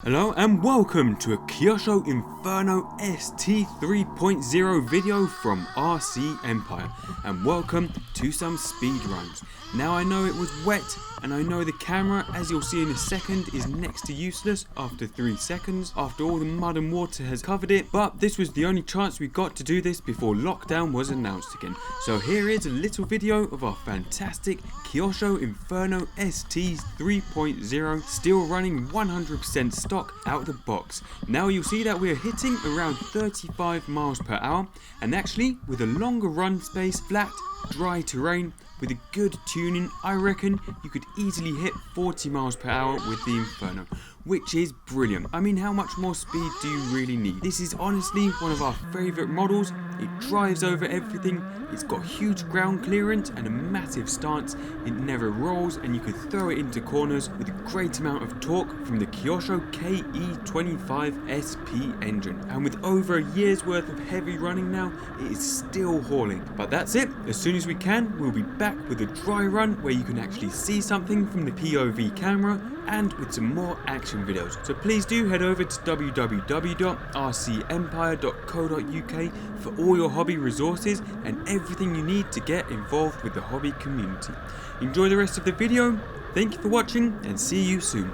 Hello and welcome to a Kyosho Inferno ST 3.0 video from RC Empire, and welcome to some speedruns. Now I know it was wet and I know the camera, as you'll see in a second, is next to useless after 3 seconds after all the mud and water has covered it, but this was the only chance we got to do this before lockdown was announced again. So here is a little video of our fantastic Kyosho Inferno ST 3.0 still running 100% stock out of the box. Now you'll see that we are hitting around 35 miles per hour, and actually with a longer run space, flat, dry terrain, with a good tuning, I reckon you could easily hit 40 miles per hour with the Inferno, which is brilliant. I mean, how much more speed do you really need? This is honestly one of our favourite models. It drives over everything, it's got huge ground clearance and a massive stance, it never rolls, and you can throw it into corners with a great amount of torque from the Kyosho KE25 SP engine. And with over a year's worth of heavy running now, it is still hauling. But that's it, as soon as we can, we'll be back with a dry run where you can actually see something from the PoV camera and with some more action videos. So please do head over to www.rcempire.co.uk for all your hobby resources and everything you need to get involved with the hobby community. Enjoy the rest of the video, thank you for watching and see you soon.